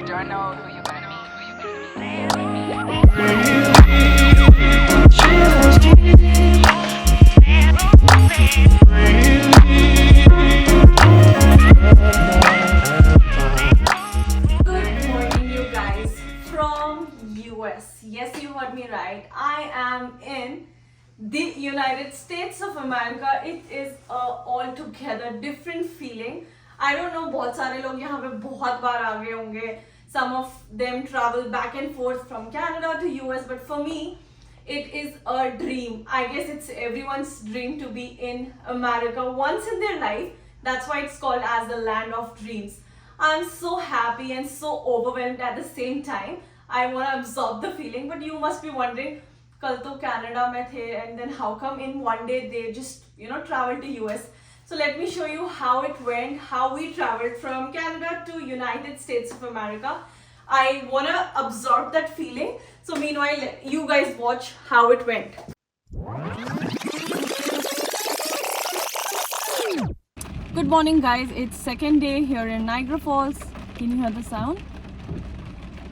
don't know who you're gonna meet. Good morning, you guys from US. Yes, you heard me right. I am in the United States of America. It is a altogether different feeling. I don't know, बहुत सारे लोग यहाँ पे बहुत बार आ गए होंगे. Some of them travel back and forth from Canada to US, but for me, it is a dream. I guess it's everyone's dream to be in America once in their life. That's why it's called as the land of dreams. I'm so happy and so overwhelmed at the same time. I want to absorb the feeling, but you must be wondering, कल तो Canada में थे, and then how come in one day they just traveled to US? So let me show you how it went, how we traveled from Canada to United States of America. I want to absorb that feeling. So meanwhile, you guys watch how it went. Good morning, guys. It's second day here in Niagara Falls. Can you hear the sound?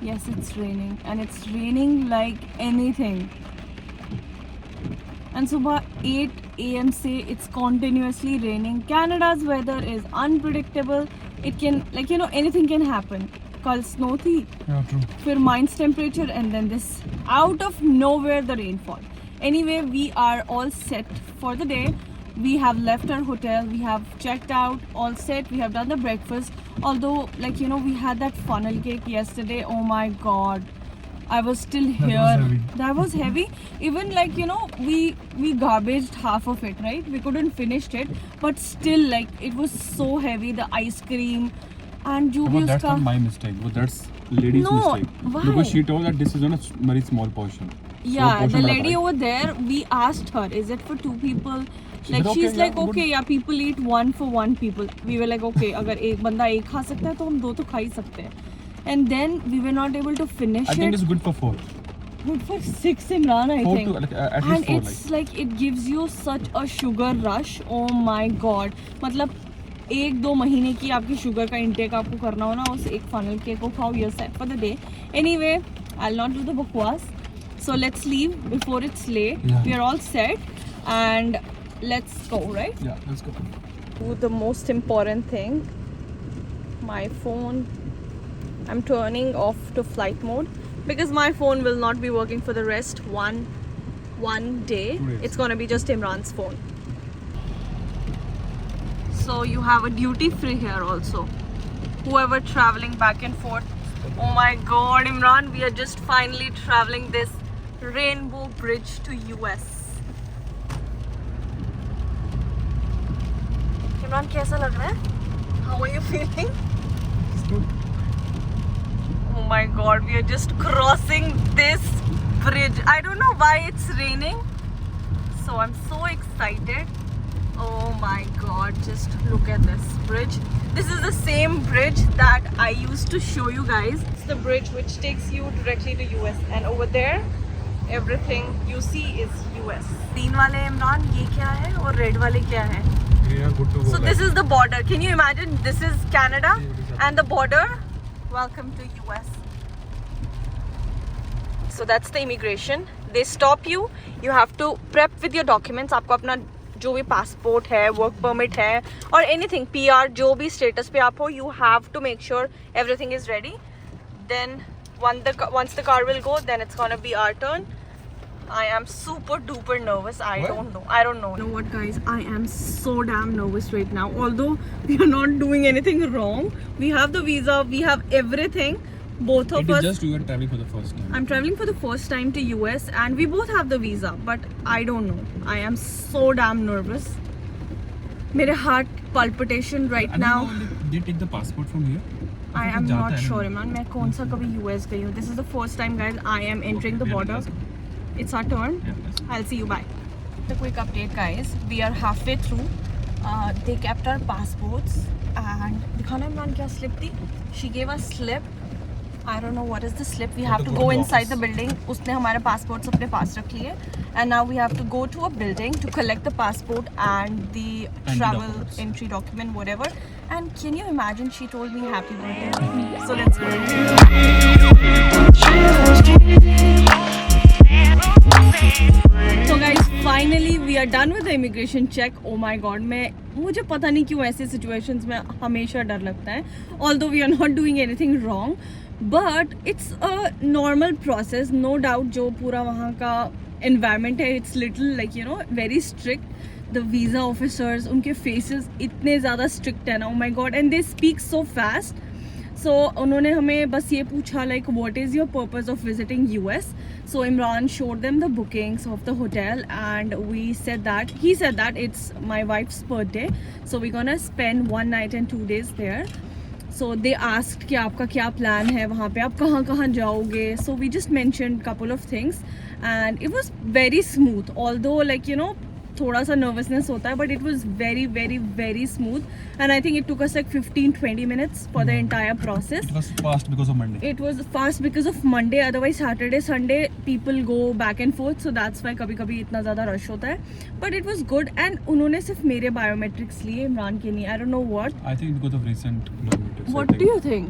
Yes, it's raining, and it's raining like anything. And so by 8 a.m. say it's continuously raining. Canada's weather is unpredictable. It can, anything can happen. Kal snow thi, फिर minus temperature, and then this out of nowhere the rainfall. Anyway, we are all set for the day. We have left our hotel, we have checked out, all set, we have done the breakfast. Although, we had that funnel cake yesterday. Oh my god, I was still here. That was heavy. Even we garbaged half of it, right? We couldn't finish it, but still it was so heavy. The ice cream and that's not my mistake. That's lady's mistake. Why? Because she told that this is on a very small portion. Yeah, the lady over there, we asked her, is it for two people? She's like, okay, yeah, people eat one for one people. We were like, okay, अगर एक बंदा एक खा सकता है तो हम दो तो खा ही सकते हैं. And then we were not able to finish it. I think it's good for 4. Good for 6, Imran, I think. At And least 4, it's it gives you such a sugar rush. Oh my god. मतलब 1-2 महीने की आपकी sugar का intake आपको करना हो ना, उस एक फनल केक को खाओ, you're set for the day. Anyway, I'll not do the bakwas. So let's leave before it's late. Yeah. We are all set and let's go, right? Yeah, let's go. The most important thing, my phone. I'm turning off to flight mode because my phone will not be working for the rest one day. It's gonna be just Imran's phone. So you have a duty free here also. Whoever traveling back and forth. Oh my god, Imran, we are just finally traveling this Rainbow Bridge to US. Imran, कैसा लग रहा है? How are you feeling? It's good. Oh my god, we are just crossing this bridge. I don't know why it's raining. So I'm so excited. Oh my god, just look at this bridge. This is the same bridge that I used to show you guys. It's the bridge which takes you directly to US. And over there, everything you see is US. Green wale Imran, ye kya hai? Aur red wale kya hai? Yeah, good to go. So this is the border. Can you imagine? This is Canada and the border. Welcome to US. So that's the immigration. They stop you. You have to prep with your documents. आपको अपना जो भी passport है, work permit है, or anything, PR, जो भी status पे आप हो, you have to make sure everything is ready. Then once the car will go, then it's gonna be our turn. I am super duper nervous. I don't know. You know what, guys? I am so damn nervous right now. Although we are not doing anything wrong. We have the visa. We have everything. Both of us. Just you are traveling for the first time. I'm traveling for the first time to US, and we both have the visa. But I don't know. I am so damn nervous. मेरे heart palpitation right now. Did you take the passport from here? I am not sure, man. मैं कौन सा कभी US गई हूँ? This is the first time, guys. I am entering the border. It's our turn. Yeah, I'll see you. Bye. The quick update, guys. We are halfway through. They kept our passports and दिखाना man क्या slip थी? She gave us slip. I don't know what is the slip. We have to go inside the building. उसने हमारे passports अपने पास रख लिए. And now we have to go to a building to collect the passport and the travel entry document, whatever. And can you imagine, she told me happy birthday. So let's go. So guys, finally we are done with the immigration check. Oh my god, मुझे पता नहीं क्यों ऐसे situations में हमेशा डर लगता है. Although we are not doing anything wrong, but it's a normal process. No doubt जो पूरा वहाँ का environment है, it's little like you know very strict. The visa officers, उनके faces इतने ज़्यादा strict है ना. Oh my god, and they speak so fast. So उन्होंने हमें बस ये पूछा like what is your purpose of visiting US. So Imran showed them the bookings of the hotel and he said that it's my wife's birthday, so we're gonna spend 1 night and 2 days there. So they asked कि आपका क्या plan है वहाँ पे, आप कहाँ कहाँ जाओगे. So we just mentioned couple of things and it was very smooth, although like you know थोड़ा सा nervousness होता है, but it was very very very smooth and I think it took us like 15-20 minutes for the entire process. It was fast because of Monday. It was fast because of Monday, otherwise Saturday Sunday people go back and forth, so that's why कभी कभी इतना ज़्यादा rush होता है. But it was good and उन्होंने सिर्फ मेरे biometrics लिए, इमरान के नहीं. I don't know what. I think because of recent kilometers. What do you think?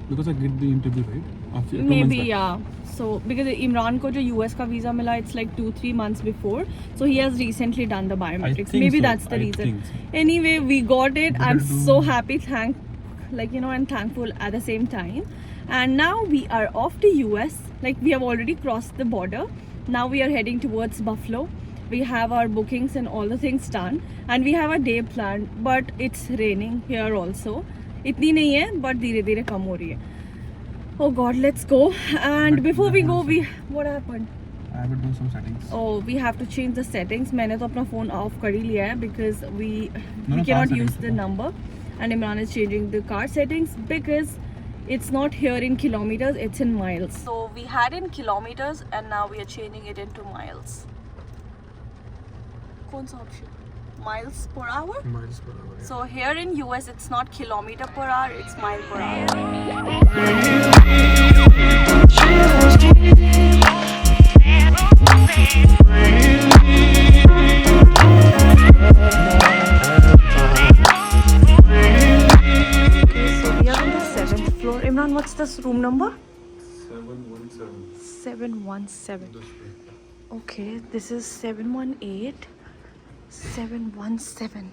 Because I get the interview right. After 2 months Maybe back. yeah. So because Imran को जो US का visa मिला, it's like 2-3 months before, so he has recently done the biometrics. think Maybe so. that's the I reason. think so. Anyway, we got it. I'm Better do- so happy, and thankful at the same time. And now we are off to US. Like we have already crossed the border. Now we are heading towards Buffalo. We have our bookings and all the things done, and we have a day planned. But it's raining here also. इतनी नहीं है, but धीरे धीरे कम हो रही है. Oh God, let's go. And But before we go, the- what happened? I will do some settings. Oh, we have to change the settings. मैंने तो अपना phone off कर ही लिया है because we car cannot use settings the को. number. And Imran is changing the car settings because it's not here in kilometers, it's in miles. So we had in kilometers and now we are changing it into miles. कौन सा option? Miles per hour? Miles per hour. So here in US it's not kilometer per hour, it's mile per hour. Okay, so we are on the 7th floor. Imran, what's this room number? 717. 717. Okay, this is 718. 717.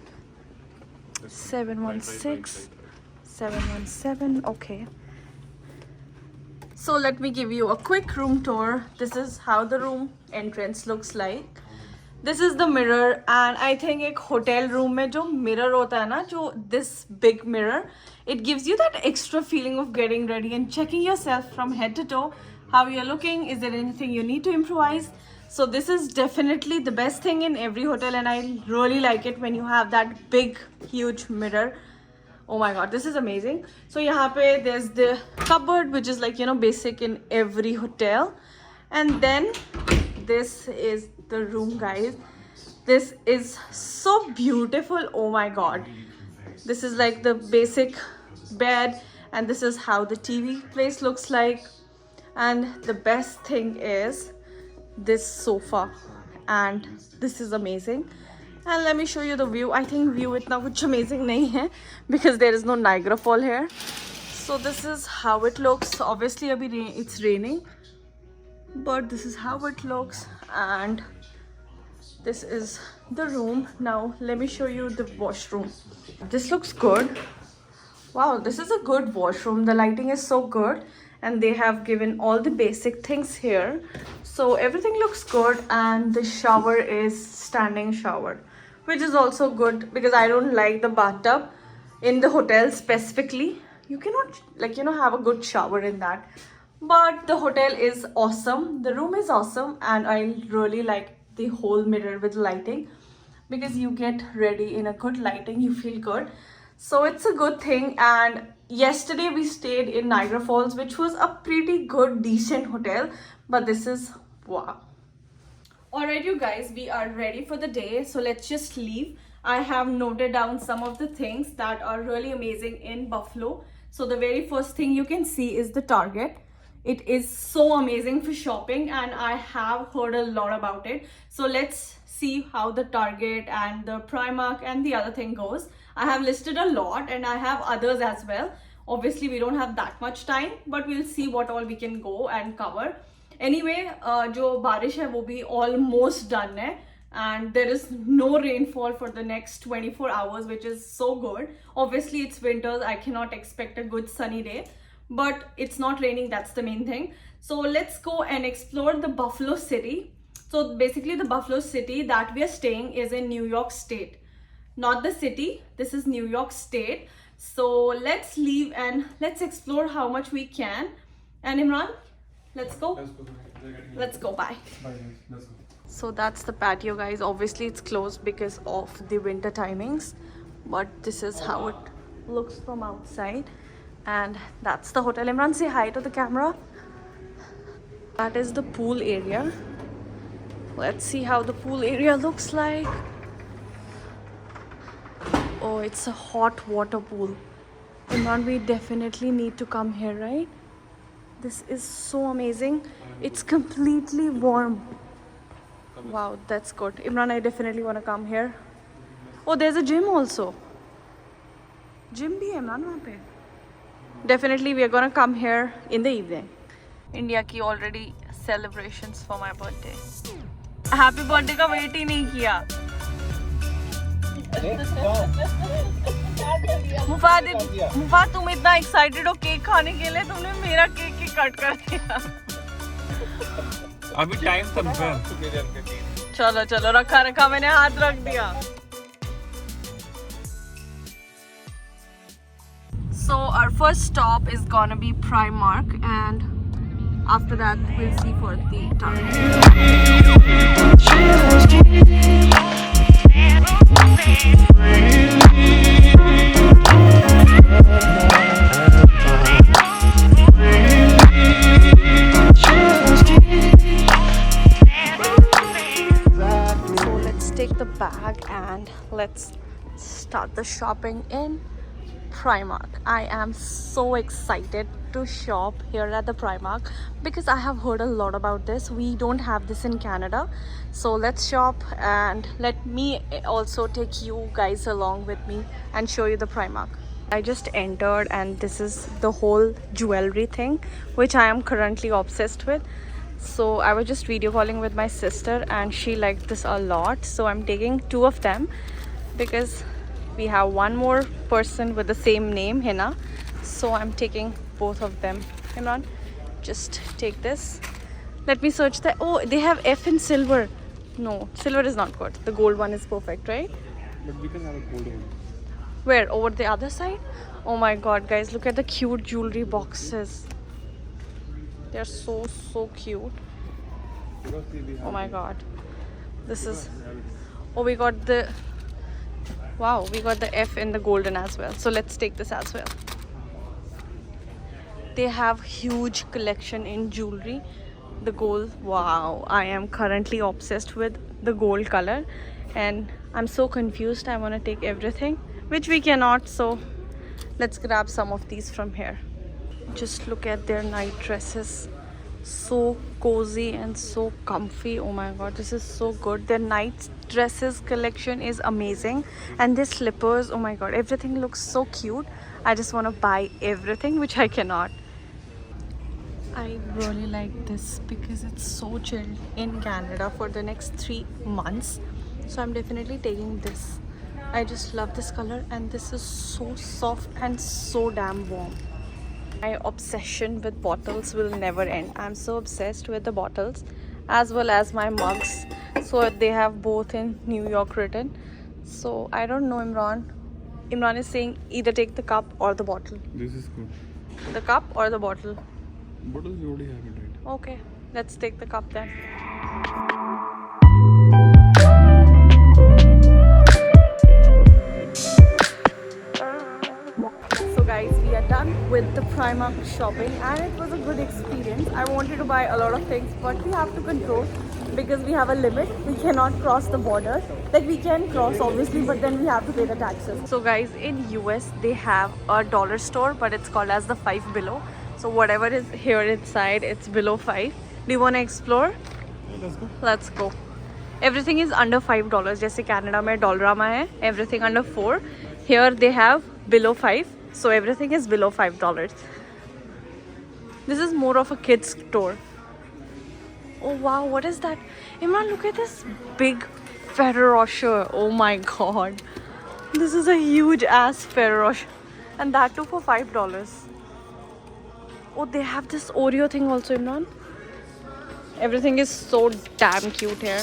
716. 717. Okay. So let me give you a quick room tour. This is how the room entrance looks like. This is the mirror and I think एक hotel room में जो mirror होता है ना, जो this big mirror, it gives you that extra feeling of getting ready and checking yourself from head to toe, how you're looking, is there anything you need to improvise. So this is definitely the best thing in every hotel and I really like it when you have that big huge mirror. Oh my god, this is amazing. So यहाँ पे there's the cupboard which is like you know basic in every hotel, and then this is the room, guys. This is so beautiful. Oh my god, this is like the basic bed and this is how the TV place looks like. And the best thing is this sofa, and this is amazing. And let me show you the view. I think view itna kuch amazing nahi hai because there is no Niagara Fall here. So this is how it looks. Obviously abhi it's raining, but this is how it looks, and this is the room. Now let me show you the washroom. This looks good. Wow, this is a good washroom. The lighting is so good and they have given all the basic things here. So everything looks good, and the shower is standing shower, which is also good because I don't like the bathtub in the hotel specifically. You cannot like you know have a good shower in that. But the hotel is awesome. The room is awesome and I really like the whole mirror with lighting because you get ready in a good lighting, you feel good. So it's a good thing. And yesterday we stayed in Niagara Falls, which was a pretty good decent hotel, but this is wow. Alright you guys, we are ready for the day, so let's just leave. I have noted down some of the things that are really amazing in Buffalo. So the very first thing you can see is the Target. It is so amazing for shopping and I have heard a lot about it. So let's see how the Target and the Primark and the other thing goes. I have listed a lot and I have others as well. Obviously we don't have that much time, but we'll see what all we can go and cover. Anyway, जो बारिश है वो भी almost done है, and there is no rainfall for the next 24 hours, which is so good. Obviously it's winters, I cannot expect a good sunny day, but it's not raining, that's the main thing. So let's go and explore the Buffalo City. So basically the Buffalo City that we are staying is in New York State, not the city, this is New York State. So let's leave and let's explore how much we can. And Imran, let's go. Let's go. Bye. Bye guys. Let's go. So that's the patio, guys. Obviously it's closed because of the winter timings, but this is how it looks from outside, and that's the hotel. Imran, say hi to the camera. That is the pool area. Let's see how the pool area looks like. Oh, it's a hot water pool. Imran, we definitely need to come here, right? This is so amazing. It's completely warm. Wow, that's good. Imran, I definitely want to come here. Oh, there's a gym also. Gym bhi hai Imran wahan pe. Definitely we are going to come here in the evening. India ki already celebrations for my birthday. Happy birthday ka wait hi nahi kiya. मुफाद तुम इतना excited हो cake खाने के लिए, तुमने मेरा cake ही cut कर दिया. अभी टाइम तब है. चलो चलो, रखा रखा मैंने हाथ रख दिया. So our first stop is gonna be Primark, and after that we'll see for the So let's take the bag and let's start the shopping in Primark. I am so excited to shop here at the Primark because I have heard a lot about this. We don't have this in Canada. So let's shop and let me also take you guys along with me and show you the Primark. I just entered and this is the whole jewelry thing which I am currently obsessed with. So I was just video calling with my sister and she liked this a lot. So I'm taking 2 of them because we have one more person with the same name, Hina. So I'm taking both of them. Imran, just take this. Let me search the. Oh, they have F in silver. No, silver is not good. The gold one is perfect, right? But we can have a gold one. Where? Over the other side? Oh my god, guys, look at the cute jewelry boxes. They're so cute. Oh my god. This is. Oh, we got the. Wow, we got the F in the golden as well. So let's take this as well. They have huge collection in jewelry. The gold, wow, I am currently obsessed with the gold color and I'm so confused. I want to take everything, which we cannot, so let's grab some of these from here. Just look at their night dresses. So cozy and so comfy. Oh my god, this is so good. Their night dresses collection is amazing, and their slippers, oh my god, everything looks so cute. I just want to buy everything, which I cannot. I really like this because it's so chilled in Canada for the next 3 months. So I'm definitely taking this. I just love this color and this is so soft and so damn warm. My obsession with bottles will never end. I'm so obsessed with the bottles as well as my mugs. So they have both in New York written. So I don't know, Imran. Imran is saying either take the cup or the bottle. This is good. The cup or the bottle? Bottles you already have it, right? Okay, let's take the cup then. So guys, we are done with the Primark shopping and it was a good experience. I wanted to buy a lot of things, but we have to control because we have a limit. We cannot cross the border. Like we can cross obviously, but then we have to pay the taxes. So guys, in US they have a dollar store, but it's called as the Five Below. So whatever is here inside, it's below 5. Do you want to explore? Yeah, let's go. Let's go. Everything is under $5. जैसे Canada में Dollarama है, everything under 4. Here they have below 5. So everything is below $5. This is more of a kids store. Oh wow, what is that? Imran, look at this big Ferrero Rocher. Oh my god. This is a huge ass Ferrero Rocher. And that too for $5. Oh, they have this Oreo thing also, Imran. Everything is so damn cute here.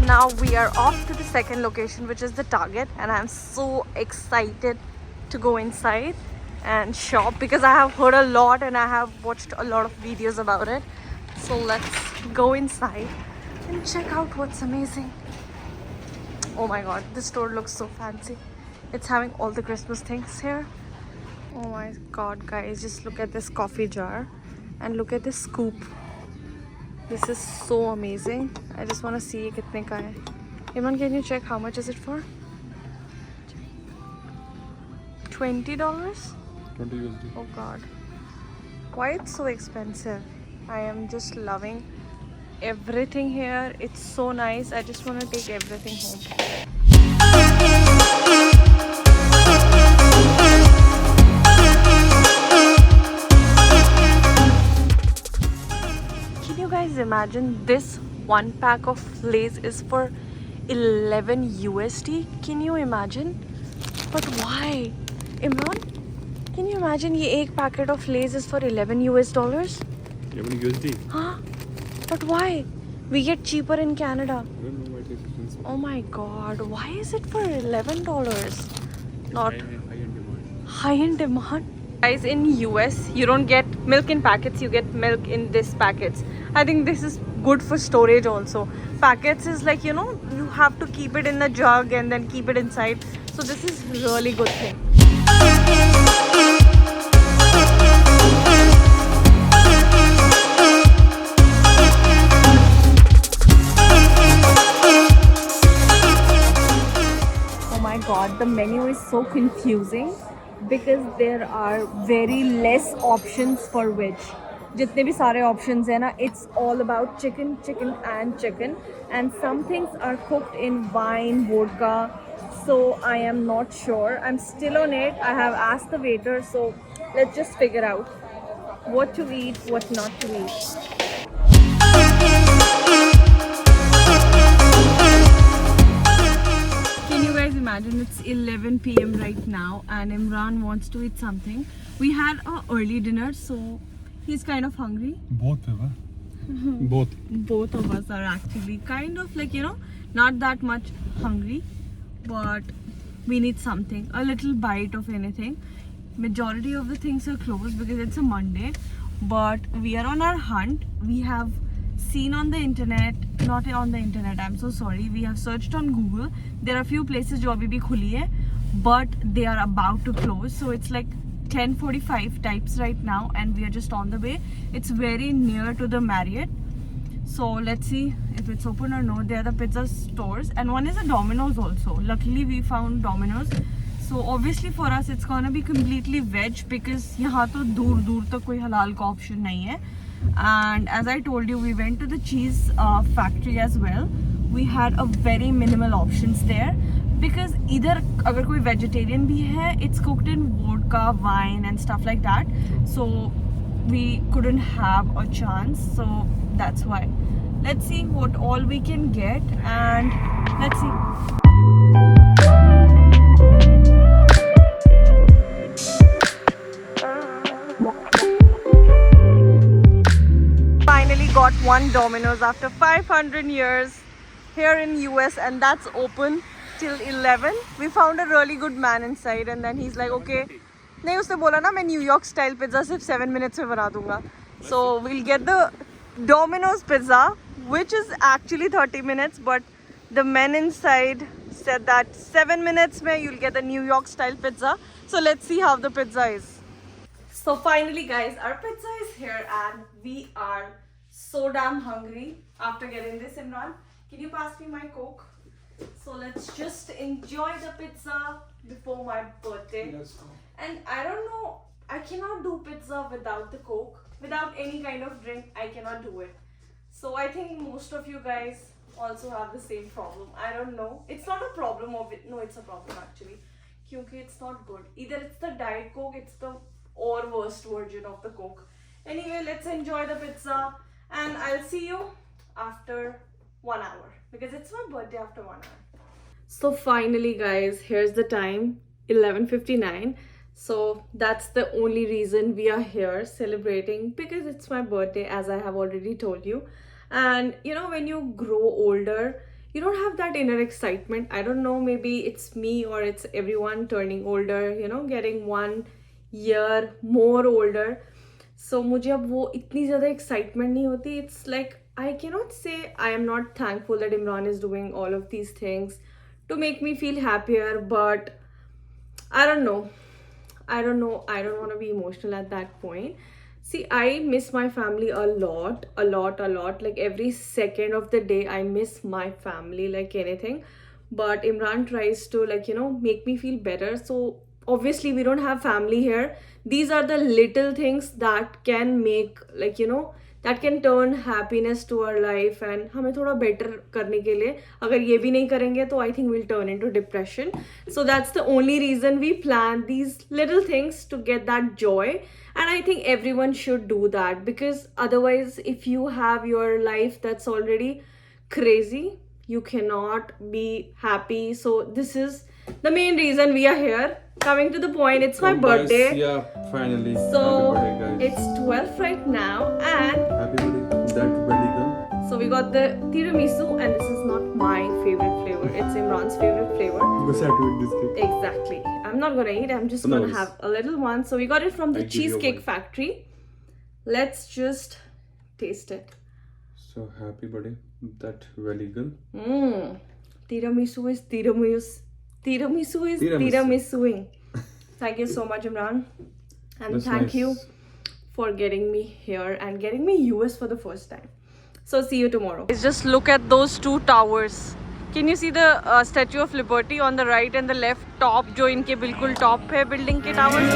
Now we are off to the second location, which is the Target, and I'm so excited to go inside and shop because I have heard a lot and I have watched a lot of videos about it. So let's go inside and check out what's amazing. Oh my god, this store looks so fancy. It's having all the Christmas things here. Oh my god, guys, just look at this coffee jar and look at this scoop. This is so amazing. I just want to see kitne ka hai. Imran, can you check how much is it for? $20? 20 USD. Oh god. Why it's so expensive? I am just loving everything here. It's so nice. I just want to take everything home. Can you guys imagine this one pack of Lay's is for 11 USD? Can you imagine? But why? Imran, can you imagine ये एक packet of Lay's is for 11 US dollars? 11 USD. Huh? But why? We get cheaper in Canada. I don't know why it is expensive. Oh my god, why is it for $11? Not High in demand. high in demand. Guys, in US, you don't get milk in packets, you get milk in this packets. I think this is good for storage also. Packets is like, you know, you have to keep it in the jug and then keep it inside. So this is really good thing. Oh my god, the menu is so confusing because there are very less options for veg. जितने भी सारे options है ना, it's all about chicken, chicken and chicken, and some things are cooked in wine, vodka. So I am not sure. I'm still on it. I have asked the waiter, so let's just figure out what to eat, what not to eat. Can you guys imagine it's 11 p.m. right now and Imran wants to eat something. We had an early dinner, so he's kind of hungry. Both, Both. Both of us are actually kind of like, you know, not that much hungry, but we need something, a little bite of anything. Majority of the things are closed because it's a Monday, but we are on our hunt. We have seen on the internet, not on the internet, I'm so sorry, we have searched on Google. There are a few places जो अभी भी खुली है, but they are about to close. So it's like 10:45 types right now and we are just on the way. It's very near to the Marriott. So let's see if it's open or not. There are the pizza stores and one is a Domino's also. Luckily we found Domino's. So obviously for us it's gonna be completely veg because यहाँ तो दूर दूर तक कोई हलाल का option नहीं है. And as I told you, we went to the cheese factory as well. We had a very minimal options there because either अगर कोई vegetarian भी है, it's cooked in vodka, wine and stuff like that. So we couldn't have a chance. So that's why. Let's see what all we can get and let's see. Finally got one Domino's after 500 years here in US and that's open till 11. We found a really good man inside and then he's like, okay, नहीं उसने बोला ना मैं New York style pizza सिर्फ 7 minutes में बना दूंगा. So we'll get the Domino's pizza, which is actually 30 minutes, but the men inside said that 7 minutes में you'll get the New York style pizza. So let's see how the pizza is. So finally guys, our pizza is here and we are so damn hungry after getting this. Imran, can you pass me my Coke? let's just enjoy the pizza before my birthday. Let's go. And I don't know, I cannot do pizza without the Coke. Without any kind of drink, I cannot do it. So I think most of you guys also have the same problem. I don't know. It's not a problem of it. No, it's a problem actually. Because it's not good. Either it's the Diet Coke, it's the or worst version of the Coke. Anyway, let's enjoy the pizza. And I'll see you after 1 hour. Because it's my birthday after 1 hour. So finally guys, here's the time. 11:59. So that's the only reason we are here celebrating, because it's my birthday, as I have already told you. And you know, when you grow older, you don't have that inner excitement. I don't know, maybe it's me or it's everyone turning older, you know, getting 1 year more older. So मुझे अब वो इतनी ज़्यादा excitement नहीं होती. It's like I cannot say I am not thankful that Imran is doing all of these things to make me feel happier, but I don't know. I don't want to be emotional at that point. See, I miss my family a lot. Like every second of the day, I miss my family like anything. But Imran tries to, like, you know, make me feel better. So obviously we don't have family here. These are the little things that can make, like, you know, that can turn happiness to our life. And हमें थोड़ा better करने के लिए अगर ये भी नहीं करेंगे तो I think we'll turn into depression. So that's the only reason we plan these little things to get that joy. And I think everyone should do that, because otherwise if you have your life that's already crazy, you cannot be happy. So this is the main reason we are here. Coming to the point, it's my birthday. Yeah, finally. So Happy birthday, guys. it's 12 right now, and Happy birthday, that belly girl. so we got the tiramisu, and this is not my favorite flavor. It's Imran's favorite flavor. Go sad to eat this cake. Exactly. I'm not gonna eat. I'm just No gonna worries. have a little one. So we got it from the I'll give you Cheesecake one. Factory. Let's just taste it. So happy birthday, that belly girl. Tiramisu is tiramisu. Tiramisu is Tiramisu. tiramisuing. Thank you so much, Imran. And That's thank nice. you for getting me here and getting me US for the first time. So see you tomorrow. Just look at those two towers. Can you see the Statue of Liberty on the right and the left top, जो इनके बिल्कुल top है building के towers?